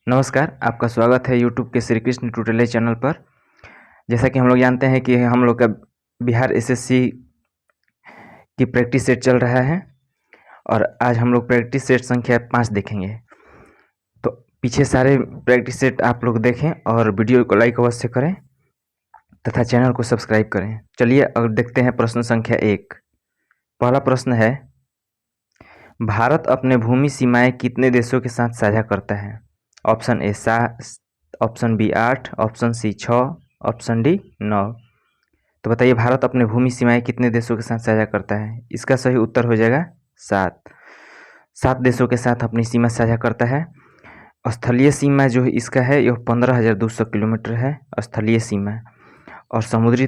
नमस्कार, आपका स्वागत है यूट्यूब के श्री कृष्ण ट्यूटोरियल चैनल पर। जैसा कि हम लोग जानते हैं कि हम लोग का बिहार एसएससी की प्रैक्टिस सेट चल रहा है और आज हम लोग प्रैक्टिस सेट संख्या 5 देखेंगे। तो पीछे सारे प्रैक्टिस सेट आप लोग देखें और वीडियो को लाइक अवश्य करें तथा चैनल को सब्सक्राइब करें। चलिए अब देखते हैं प्रश्न संख्या 1। पहला प्रश्न है, भारत अपने भूमि सीमाएं कितने देशों के साथ साझा करता है? Option A 7, option B 8, option C 6, option D 9। तो बताइए भारत अपने भूमि सीमाएं कितने देशों के साथ साझा करता है? इसका सही उत्तर हो जाएगा 7। 7 देशों के साथ अपनी सीमा साझा करता है। स्थलीय सीमा जो इसका है यह 15,200 किलोमीटर है स्थलीय सीमा। और समुद्री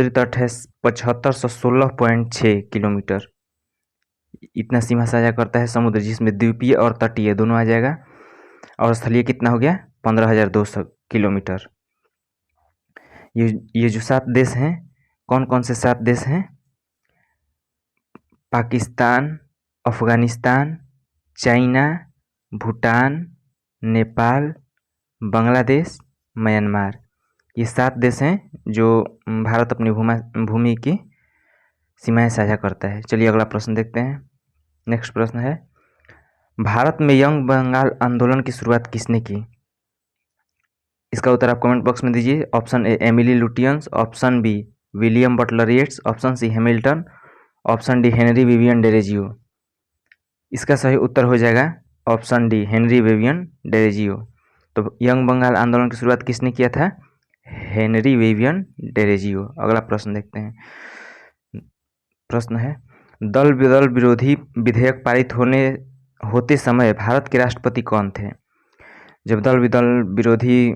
तट है 7516.6 किलोमीटर। इतना सीमा साझा करता है समुद्र, जिसमें द्वीपीय और तटीय दोनों आ जाएगा। और स्थलीय कितना हो गया? 15,200 किलोमीटर। ये जो 7 देश हैं, कौन कौन से 7 देश हैं? Pakistan, Afghanistan, China, Bhutan, Nepal, Bangladesh, Myanmar. ये 7 देश हैं जो भारत अपनी भूमि की सीमाएं साझा करता है। चलिए अगला प्रश्न देखते हैं। नेक्स्ट प्रश्न है, भारत में यंग बंगाल आंदोलन की शुरुआत किसने की? इसका उत्तर आप कमेंट बॉक्स में दीजिए। Option A Emily Lutyens, option B William Butler Yeats, option C Hamilton, option D Henry Vivian Derozio. इसका सही उत्तर हो जाएगा option D Henry Vivian Derozio. तो यंग बंगाल आंदोलन की शुरुआत किसने किया था? Henry Vivian Derozio. अगला प्रश्न देखते हैं। प्रश्न है, दल बदल विरोधी विधेयक पारित होते समय भारत के राष्ट्रपति कौन थे? जब दल बदल विरोधी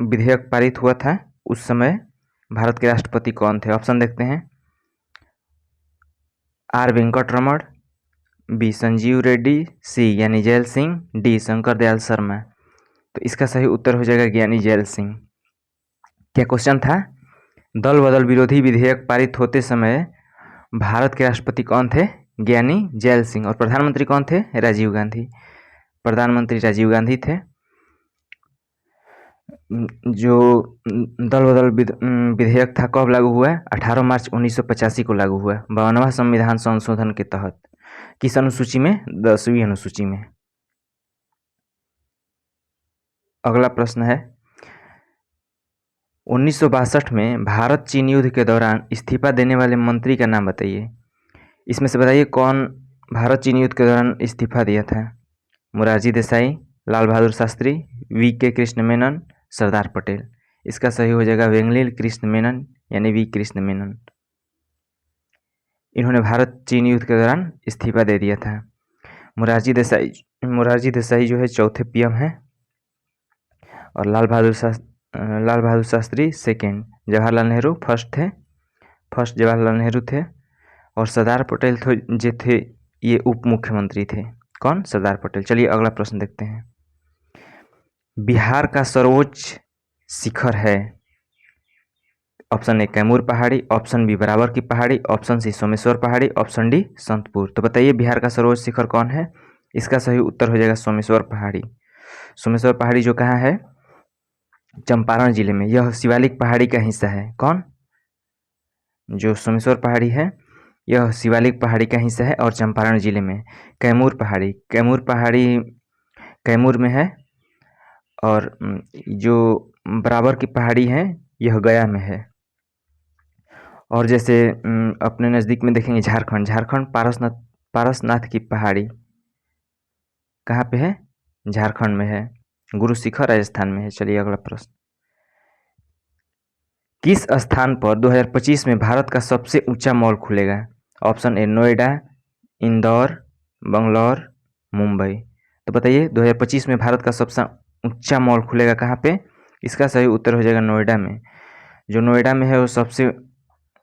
विधेयक पारित हुआ था उस समय भारत के राष्ट्रपति कौन थे? ऑप्शन देखते हैं। आर वेंकटरमण, बी संजीव रेड्डी, सी ज्ञानी जैल सिंह, डी शंकर दयाल शर्मा। तो इसका सही उत्तर हो जाएगा ज्ञानी जैल सिंह। क्या क्वेश्चन था? दल बदल विरोधी विधेयक पारित होते समय भारत के राष्ट्रपति कौन थे? ज्ञानी जैल सिंह। और प्रधानमंत्री कौन थे? राजीव गांधी। प्रधानमंत्री राजीव गांधी थे। जो दल बदल विधेयक था कब लागू हुआ? 18 मार्च 1985 को लागू हुआ 52वां संविधान संशोधन के तहत। किस अनुसूची में? 10वीं अनुसूची में। अगला प्रश्न है, 1962 में भारत चीन युद्ध के दौरान इस्तीफा देने वाले मंत्री का नाम बताइए। इसमें से बताइए कौन भारत चीन युद्ध के दौरान इस्तीफा दिया था? मोरारजी देसाई, लाल बहादुर शास्त्री, वी.के. कृष्ण मेनन, सरदार पटेल। इसका सही हो जाएगा वेंगलिल कृष्ण मेनन यानी वी कृष्ण मेनन। इन्होंने भारत चीन युद्ध के दौरान इस्तीफा दे दिया था। मोरारजी देसाई जो है चौथे पीएम हैं और लाल बहादुर शास्त्री सेकेंड, जवाहरलाल नेहरू फर्स्ट जवाहरलाल नेहरू थे। और सरदार पटेल जो थे ये उप मुख्यमंत्री थे। कौन? सरदार पटेल। चलिए अगला प्रश्न देखते हैं। बिहार का सर्वोच्च शिखर है? ऑप्शन ए कैमूर पहाड़ी, ऑप्शन बी बराबर की पहाड़ी, ऑप्शन सी सोमेश्वर पहाड़ी, ऑप्शन डी संतपुर। तो बताइए बिहार का सर्वोच्च शिखर कौन है? इसका सही उत्तर हो जाएगा सोमेश्वर पहाड़ी। सोमेश्वर पहाड़ी जो कहाँ है? चंपारण जिले में। यह शिवालिक पहाड़ी का हिस्सा है। कौन? जो सोमेश्वर पहाड़ी है यह शिवालिक पहाड़ी का हिस्सा है और चंपारण जिले में। कैमूर पहाड़ी कैमूर में है। और जो बराबर की पहाड़ी है यह गया में है। और जैसे अपने नज़दीक में देखेंगे झारखंड पारसनाथ की पहाड़ी कहाँ पे है? झारखंड में है। गुरु शिखर राजस्थान में है। चलिए अगला प्रश्न, किस स्थान पर 2025 में भारत का सबसे ऊंचा मॉल खुलेगा? Option A Noida, Indore, Bangalore, Mumbai. तो बताइए 2025 में भारत का सबसे ऊंचा मॉल खुलेगा कहाँ पे? इसका सही उत्तर हो जाएगा नोएडा में। जो नोएडा में है वो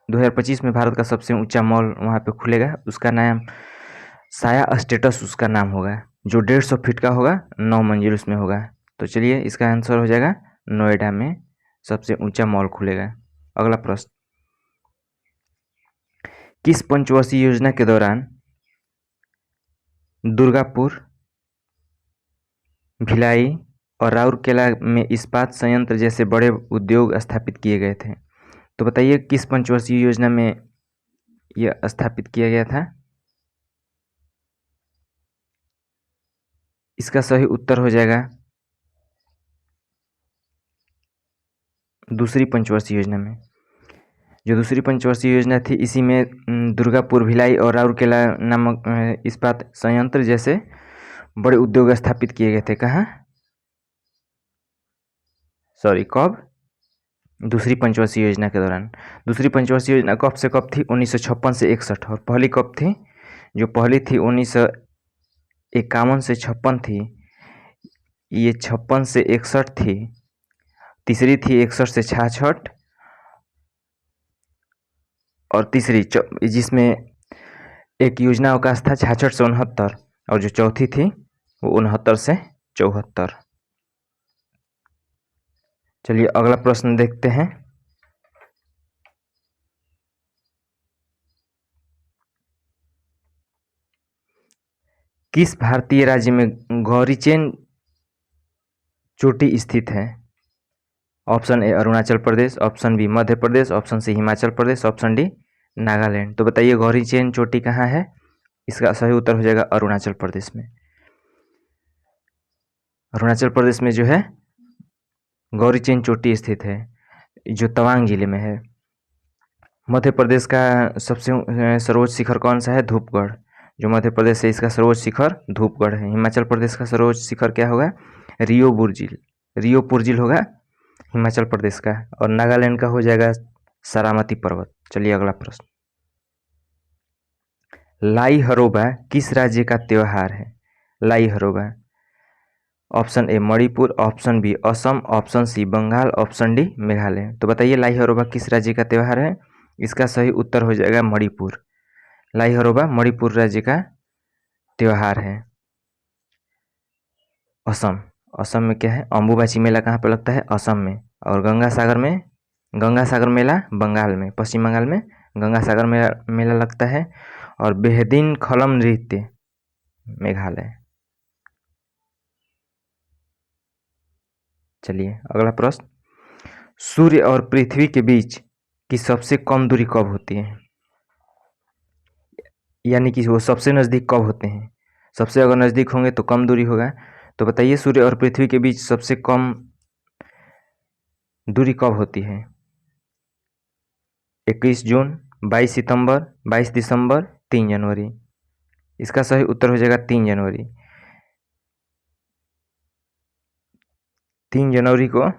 2025 में भारत का सबसे ऊंचा मॉल वहाँ पे खुलेगा। उसका नाम साया स्टेटस उसका नाम होगा, जो 150 फीट का होगा, 9 मंजिल उसमें होगा। तो चलिए इसका आंसर हो जाएगा नोएडा में सबसे ऊंचा मॉल खुलेगा। अगला प्रश्न, किस पंचवर्षीय योजना के दौरान दुर्गापुर भिलाई और राउरकेला में इस्पात संयंत्र जैसे बड़े उद्योग स्थापित किए गए थे। तो बताइए किस पंचवर्षीय योजना में यह स्थापित किया गया था? इसका सही उत्तर हो जाएगा दूसरी पंचवर्षीय योजना में। जो दूसरी पंचवर्षीय योजना थी इसी में दुर्गापुर, भिलाई और राउरकेला नामक इस्पात संयंत्र जैसे बड़े उद्योग स्थापित किए गए थे। कहाँ? सॉरी, कब? दूसरी पंचवर्षीय योजना के दौरान। दूसरी पंचवर्षीय योजना कब से कब थी? 1956 से 61। और पहली कब थी? जो पहली थी 1951 से 56 थी, ये 56 से 61 थी। तीसरी थी 61 से 66 और तीसरी जिसमें एक योजना अवकाश था 66 से 69 और जो चौथी थी वो 69 से 74। चलिए अगला प्रश्न देखते हैं। किस भारतीय राज्य में गौरीचेन चोटी स्थित है? Option A Arunachal Pradesh, option B Madhya Pradesh, option C Himachal Pradesh, option D Nagaland. तो बताइए गौरीचेन चोटी कहाँ है? इसका सही उत्तर हो जाएगा अरुणाचल प्रदेश में। अरुणाचल प्रदेश में जो है गौरीचेन चोटी स्थित है, जो तवांग जिले में है। मध्य प्रदेश का सबसे सर्वोच्च शिखर कौन सा है? धूपगढ़। जो मध्य प्रदेश है इसका सर्वोच्च शिखर धूपगढ़ है। हिमाचल प्रदेश का सर्वोच्च शिखर क्या होगा? रियो पुरजिल होगा हिमाचल प्रदेश का। और नागालैंड का हो जाएगा सरामती पर्वत। चलिए अगला प्रश्न। लाई हरोबा किस राज्य का त्योहार है? Lai Haraoba. Option A Manipur, option B Assam, option C Bengal, option D Meghalaya. तो बताइए लाई हरोबा किस राज्य का त्योहार है? इसका सही उत्तर हो जाएगा मणिपुर। लाई हरोबा मणिपुर राज्य का त्योहार है। असम में क्या है? अम्बुबाची मेला कहाँ पर लगता है? असम में। और गंगा सागर मेला बंगाल में, पश्चिम बंगाल में गंगा सागर मेला लगता है। और बेहदीन खलम नृत्य मेघालय। चलिए अगला प्रश्न। सूर्य और पृथ्वी के बीच की सबसे कम दूरी कब होती है? यानी कि वो सबसे नज़दीक कब होते हैं? सबसे अगर नज़दीक होंगे तो कम दूरी होगा। तो बताइए सूर्य और पृथ्वी के बीच सबसे कम दूरी कब होती है? 21 जून, 22 सितंबर, 22 दिसंबर, 3 जनवरी। इसका सही उत्तर हो जाएगा 3 जनवरी। 3 जनवरी को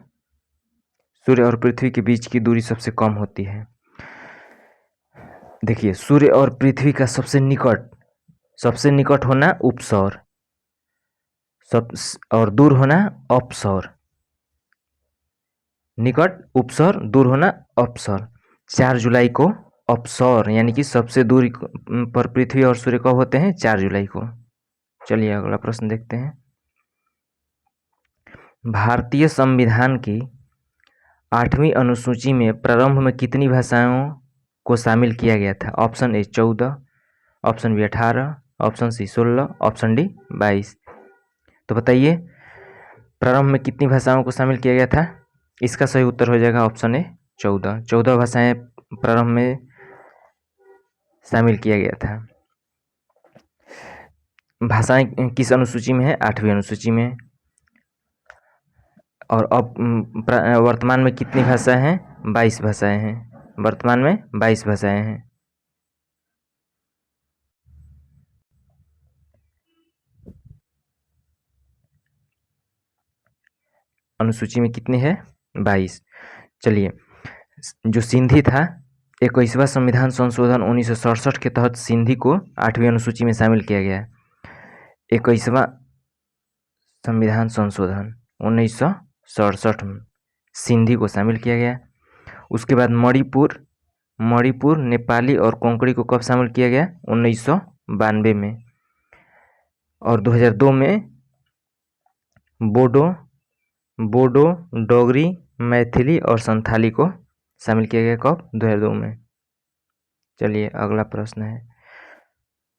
सूर्य और पृथ्वी के बीच की दूरी सबसे कम होती है। देखिए सूर्य और पृथ्वी का सबसे निकट होना उपसौर, और दूर होना अपसौर। निकट उपसौर, दूर होना अपसौर। 4 जुलाई को अपसौर यानी कि सबसे दूरी पर पृथ्वी और सूर्य कब होते हैं? 4 जुलाई को। चलिए अगला प्रश्न देखते हैं। भारतीय संविधान की 8वीं अनुसूची में प्रारंभ में कितनी भाषाओं को शामिल किया गया था? Option A 14, option B 18, option C 16, option D 22। तो बताइए प्रारंभ में कितनी भाषाओं को शामिल किया गया था? इसका सही उत्तर हो जाएगा ऑप्शन ए 14। 14 भाषाएं प्रारंभ में शामिल किया गया था। भाषाएं किस अनुसूची में है? 8वीं अनुसूची में। और अब वर्तमान में कितनी भाषाएं हैं? 22 भाषाएं हैं। वर्तमान में 22 भाषाएं हैं। अनुसूची में कितनी है? 22। चलिए जो सिंधी था 21वां संविधान संशोधन 1967 के तहत सिंधी को 8वीं अनुसूची में शामिल किया गया। 21वां संविधान संशोधन 1967 में सिंधी को शामिल किया गया। उसके बाद मणिपुर, नेपाली और कोंकणी को कब शामिल किया गया? 1992 में। और 2002 में बोडो, डोगरी, मैथिली और संथाली को शामिल किया गया। कब? 2002 में। चलिए अगला प्रश्न है।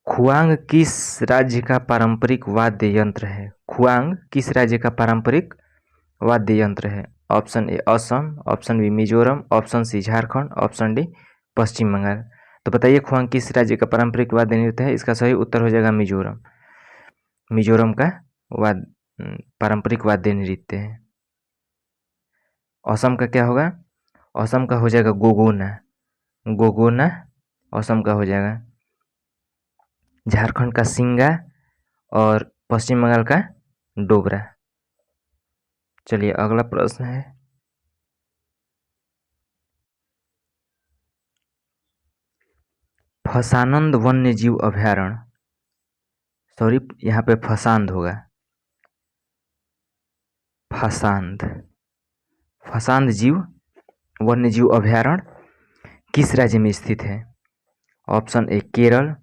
खुआंग किस राज्य का पारंपरिक वाद्य यंत्र है? खुआंग किस राज्य का पारंपरिक वाद्य यंत्र है? Option A Assam, option B Mizoram, option C Jharkhand, option D Paschim Bangal. तो बताइए खुआंग किस राज्य का पारंपरिक वाद्य नृत्य है? इसका सही उत्तर हो जाएगा मिजोरम। मिजोरम का पारंपरिक वाद्य नृत्य है। असम का क्या होगा? असम का हो जाएगा गोगोना। गोगोना असम का हो जाएगा। झारखंड का सिंगा और पश्चिम बंगाल का डोगरा। चलिए अगला प्रश्न है, फसानंद वन्य जीव अभयारण्य, सॉरी यहाँ पे फसांद होगा, फसांद जीव वन्य जीव अभयारण्य किस राज्य में स्थित है? Option A Kerala,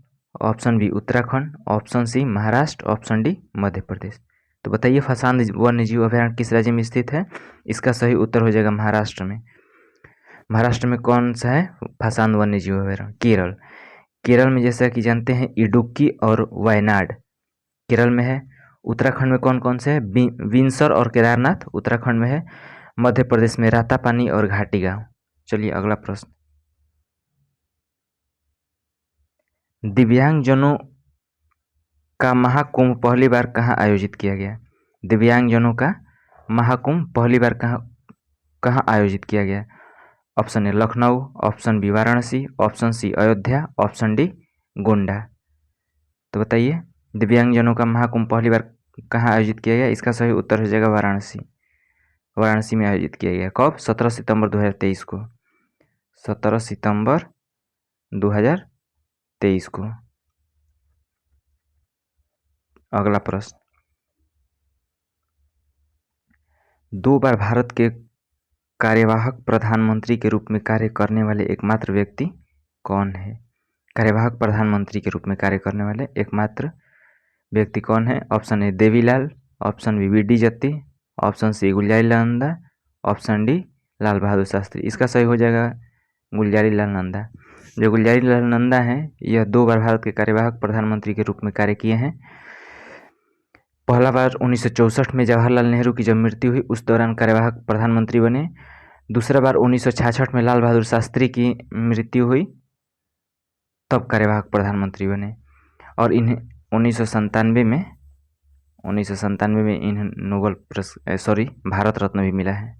option B Uttarakhand, option C Maharashtra, option D Madhya Pradesh. तो बताइए फसांद वन्य जीव अभयारण्य किस राज्य में स्थित है? इसका सही उत्तर हो जाएगा महाराष्ट्र में। महाराष्ट्र में कौन सा है फसांद वन्य जीव अभयारण्य? केरल। केरल में जैसा कि जानते हैं इडुक्की और वायनाड केरल में है। उत्तराखंड में कौन कौन से है? विंसर और केदारनाथ उत्तराखंड में है। मध्य प्रदेश में रातापानी और घाटी गांव। चलिए अगला प्रश्न, दिव्यांगजनों का महाकुंभ पहली बार कहाँ आयोजित किया गया? दिव्यांगजनों का महाकुंभ पहली बार कहाँ आयोजित किया गया? Option A Lucknow, option B Varanasi, option C Ayodhya, option D Gonda. तो बताइए दिव्यांगजनों का महाकुंभ पहली बार कहाँ आयोजित किया गया? इसका सही उत्तर हो जाएगा वाराणसी। वाराणसी में आयोजित किया गया। कब? 17 सितंबर 2023 को। 17 सितंबर 2023 को। अगला प्रश्न, 2 बार भारत के कार्यवाहक प्रधानमंत्री के रूप में कार्य करने वाले एकमात्र व्यक्ति कौन है? कार्यवाहक प्रधानमंत्री के रूप में कार्य करने वाले एकमात्र व्यक्ति कौन है? Option A Devilal, option B D Jatti, option C Gulzarilal Nanda, option D Lal Bahadur Shastri. इसका सही हो जाएगा गुलजारीलाल नंदा। जो गुलजारीलाल नंदा हैं यह 2 बार भारत के कार्यवाहक प्रधानमंत्री के रूप में कार्य किए हैं। पहला बार 1964 में जवाहरलाल नेहरू की जब मृत्यु हुई उस दौरान कार्यवाहक प्रधानमंत्री बने। दूसरा बार 1966 में लाल बहादुर शास्त्री की मृत्यु हुई तब कार्यवाहक प्रधानमंत्री बने। और इन्हें 1997 में इन्हें नोबेल भारत रत्न भी मिला है।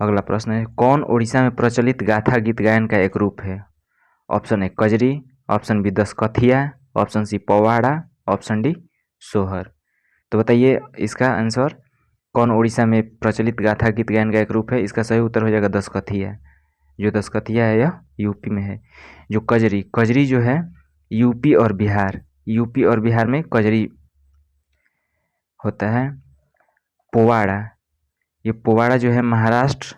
अगला प्रश्न है, कौन उड़ीसा में प्रचलित गाथा गीत गायन का एक रूप है? Option A Kajari, option B Daskathiya, option C Pavada, option D Sohar. तो बताइए इसका आंसर, कौन उड़ीसा में प्रचलित गाथा गीत गायन का एक रूप है? इसका सही उत्तर हो जाएगा दसकथिया। जो दसकथिया है यह यूपी में है। जो कजरी जो है यूपी और बिहार में कजरी होता है। पोवाड़ा, ये पोवाड़ा जो है महाराष्ट्र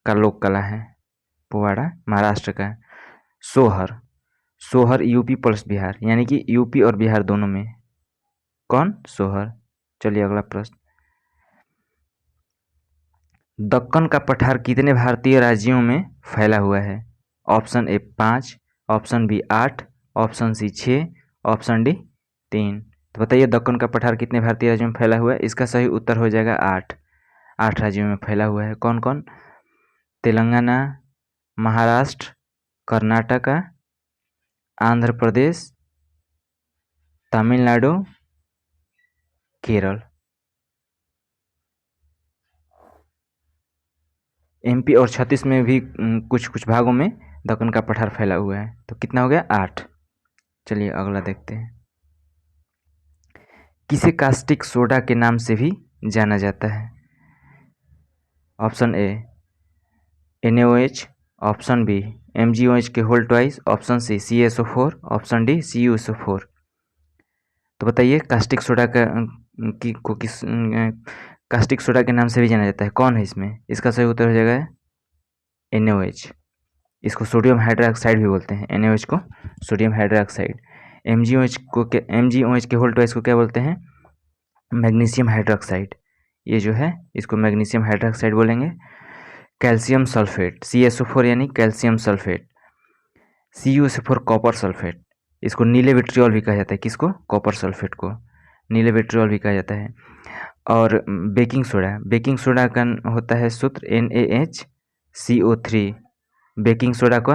का लोक कला है। पोवाड़ा महाराष्ट्र का। सोहर यूपी प्लस बिहार, यानी कि यूपी और बिहार दोनों में। कौन? सोहर। चलिए अगला प्रश्न, दक्कन का पठार कितने भारतीय राज्यों में फैला हुआ है? Option A 5, option B 8, option C 6, option D 3। तो बताइए दक्कन का पठार कितने भारतीय राज्यों में फैला हुआ है? इसका सही उत्तर हो जाएगा 8। 8 राज्यों में फैला हुआ है। कौन कौन? तेलंगाना, महाराष्ट्र, कर्नाटका, आंध्र प्रदेश, तमिलनाडु, केरल। एमपी और छत्तीस में भी कुछ भागों में दक्कन का पठार फैला हुआ है। तो कितना हो गया? 8। चलिए अगला देखते हैं, किसे कास्टिक सोडा के नाम से भी जाना जाता है? Option A NaOH, option B MgOH के whole twice, option C CaSO4, option D CuSO4। तो बताइए कास्टिक सोडा कास्टिक सोडा के नाम से भी जाना जाता है, कौन है इसमें? इसका सही उत्तर हो जाएगा NaOH। इसको सोडियम हाइड्रोक्साइड भी बोलते हैं। NaOH को सोडियम हाइड्रोक्साइड। MgOH के होल ट्वाइस को क्या बोलते हैं? Magnesium hydroxide. ये जो है इसको मैग्नीशियम हाइड्रोक्साइड बोलेंगे। कैल्शियम सल्फेट CaSO4 यानी calcium sulphate. CuSO4 copper sulphate. इसको नीले विट्रियोल भी कहा जाता है। किसको? कॉपर सल्फेट को नीले विट्रियोल भी कहा जाता है। और बेकिंग सोडा का होता है सूत्र NaHCO3। बेकिंग सोडा का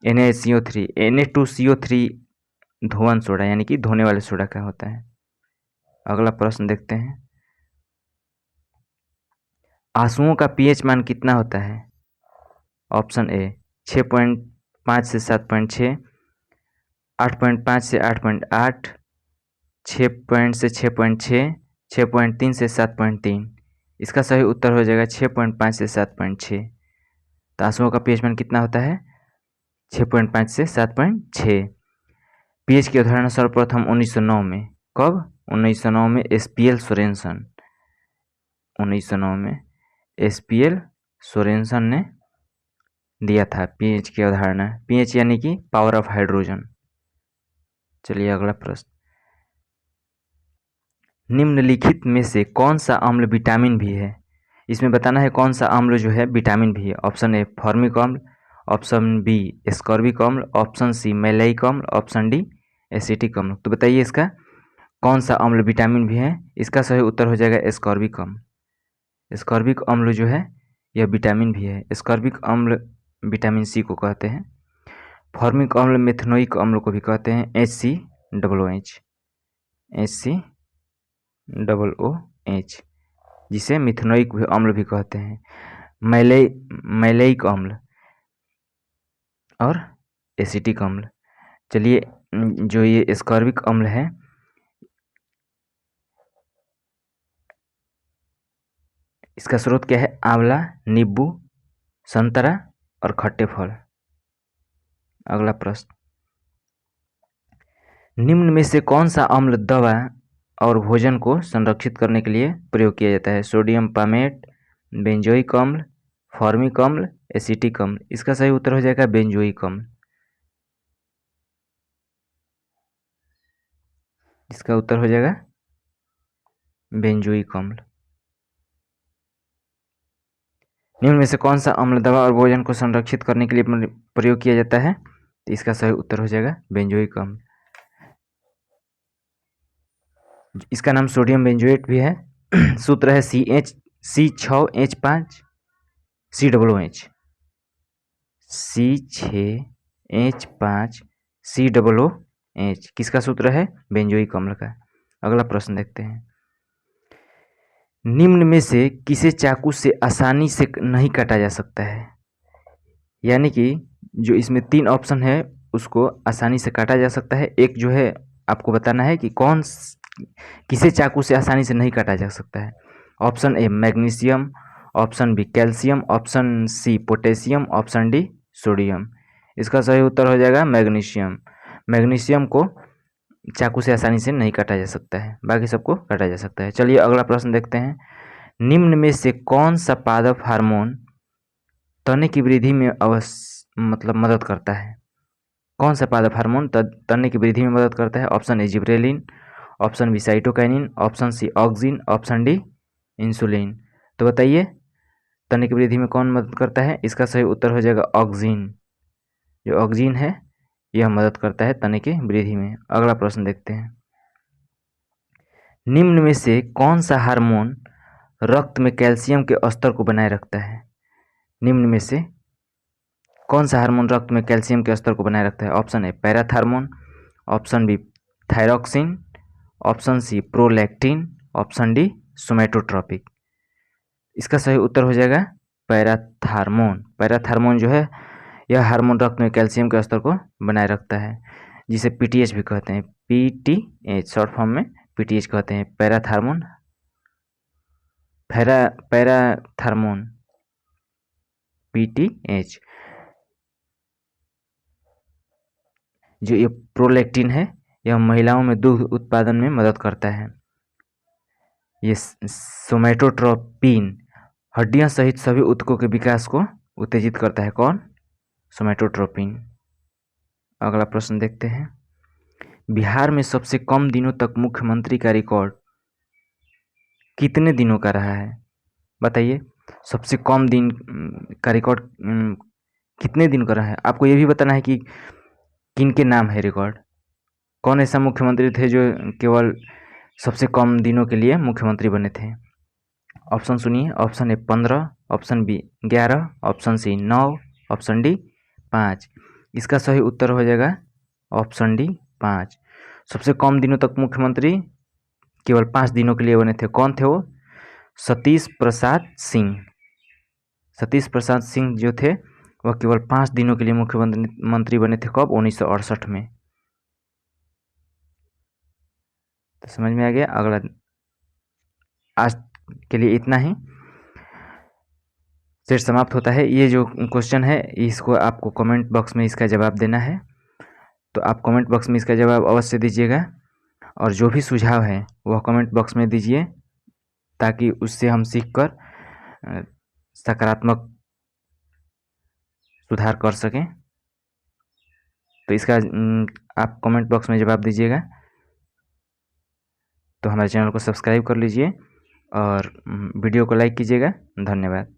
NaHCO3, Na2CO3 धोवन सोडा यानी कि धोने वाले सोडा का होता है। अगला प्रश्न देखते हैं। आंसुओं का पीएच मान कितना होता है? ऑप्शन ए 6.5 से 7.6, 8.5 से 8.8, 6 से 6.6, 6.3 से 7.3। इसका सही उत्तर हो जाएगा 6.5 से 7.6। तो आंसुओं का पीएच मान कितना होता है? 6.5 से 7.6। पीएच की अवधारणा सर्वप्रथम 1909 में। कब? 1909 में SPL सोरेनसन। 1909 में SPL सोरेनसन ने दिया था पीएच की अवधारणा। पीएच यानी कि पावर ऑफ हाइड्रोजन। चलिए अगला प्रश्न। निम्नलिखित में से कौन सा अम्ल विटामिन भी है? इसमें बताना है कौन सा अम्ल जो है विटामिन भी है। ऑप्शन ए फॉर्मिक अम्ल, ऑप्शन बी एस्कॉर्बिक अम्ल, ऑप्शन सी मैलेइक अम्ल, ऑप्शन डी एसिटिक अम्ल। तो बताइए इसका कौन सा अम्ल विटामिन भी है? इसका सही उत्तर हो जाएगा एस्कॉर्बिक अम्ल। एस्कॉर्बिक अम्ल जो है यह विटामिन भी है। एस्कॉर्बिक अम्ल विटामिन सी को कहते हैं। फॉर्मिक अम्ल मेथनोइक अम्ल को भी कहते हैं HCOOH, जिसे मिथनोइक अम्ल भी कहते हैं। मैलेइक अम्ल और एसिटिक अम्ल। चलिए जो ये एस्कॉर्बिक अम्ल है इसका स्रोत क्या है? आंवला, नींबू, संतरा और खट्टे फल। अगला प्रश्न। निम्न में से कौन सा अम्ल दवा और भोजन को संरक्षित करने के लिए प्रयोग किया जाता है? सोडियम पामेट, बेंजोइक अम्ल, फॉर्मिक अम्ल, एसिटिक अम्ल। इसका सही उत्तर हो जाएगा बेंजोइक अम्ल। इसका उत्तर हो जाएगा बेंजोइक अम्ल। निम्न में से कौन सा अम्ल दवा और भोजन को संरक्षित करने के लिए प्रयोग किया जाता है? तो इसका सही उत्तर हो जाएगा बेंजोइक अम्ल। इसका नाम सोडियम बेंजोएट भी है। सूत्र है C6H5 COOH। C6H5 COOH किसका सूत्र है? बेंजोइक अम्ल का। अगला प्रश्न देखते हैं। निम्न में से किसे चाकू से आसानी से नहीं काटा जा सकता है? यानी कि जो इसमें 3 ऑप्शन है उसको आसानी से काटा जा सकता है। एक जो है आपको बताना है कि किसे चाकू से आसानी से नहीं काटा जा सकता है। Option A magnesium, option B calcium, option C potassium, option D sodium. इसका सही उत्तर हो जाएगा मैग्नीशियम। मैग्नीशियम को चाकू से आसानी से नहीं काटा जा सकता है, बाकी सबको काटा जा सकता है। चलिए अगला प्रश्न देखते हैं। निम्न में से कौन सा पादप हार्मोन तने की वृद्धि में मदद करता है? कौन सा पादप हार्मोन तने की वृद्धि में मदद करता है? Option A gibberellin, option B cytokinin, option C auxin, option D insulin. तो बताइए तने की वृद्धि में कौन मदद करता है? इसका सही उत्तर हो जाएगा ऑक्सिन। जो ऑक्सिन है यह मदद करता है तने की वृद्धि में। अगला प्रश्न देखते हैं। निम्न में से कौन सा हार्मोन रक्त में कैल्शियम के स्तर को बनाए रखता है? निम्न में से कौन सा हार्मोन रक्त में कैल्शियम के स्तर को बनाए रखता है? Option A parathormone, option B thyroxine, option C prolactin, option D somatotropic. इसका सही उत्तर हो जाएगा पैराथार्मोन। पैराथार्मोन जो है यह हार्मोन रक्त में कैल्शियम के स्तर को बनाए रखता है, जिसे पीटीएच भी कहते हैं। पीटीएच शॉर्ट फॉर्म में पीटीएच कहते हैं। Parathormone PTH. जो ये प्रोलैक्टिन है यह महिलाओं में दूध उत्पादन में मदद करता है। ये सोमैटोट्रोपिन हड्डियां सहित सभी ऊतकों के विकास को उत्तेजित करता है। कौन? सोमैटोट्रोपिन। अगला प्रश्न देखते हैं। बिहार में सबसे कम दिनों तक मुख्यमंत्री का रिकॉर्ड कितने दिनों का रहा है? बताइए सबसे कम दिन का रिकॉर्ड कितने दिन का रहा है? आपको ये भी बताना है कि किन के नाम है रिकॉर्ड। कौन ऐसा मुख्यमंत्री थे जो केवल सबसे कम दिनों के लिए मुख्यमंत्री बने थे? ऑप्शन सुनिए। Option A 15, option B 11, option C 9, option D 5। इसका सही उत्तर हो जाएगा ऑप्शन डी 5। सबसे कम दिनों तक मुख्यमंत्री केवल 5 दिनों के लिए बने थे। कौन थे वो? सतीश प्रसाद सिंह। सतीश प्रसाद सिंह जो थे वह केवल 5 दिनों के लिए मुख्यमंत्री बने थे। कब? 1968 में। तो समझ में आ गया। अगला, आज के लिए इतना ही। सेट समाप्त होता है। ये जो क्वेश्चन है इसको आपको कमेंट बॉक्स में इसका जवाब देना है, तो आप कमेंट बॉक्स में इसका जवाब अवश्य दीजिएगा। और जो भी सुझाव है वह कमेंट बॉक्स में दीजिए, ताकि उससे हम सीखकर सकारात्मक सुधार कर सकें। तो इसका आप कमेंट बॉक्स में जवाब दीजिएगा। तो हमारे चैनल को सब्सक्राइब कर लीजिए और वीडियो को लाइक कीजिएगा। धन्यवाद।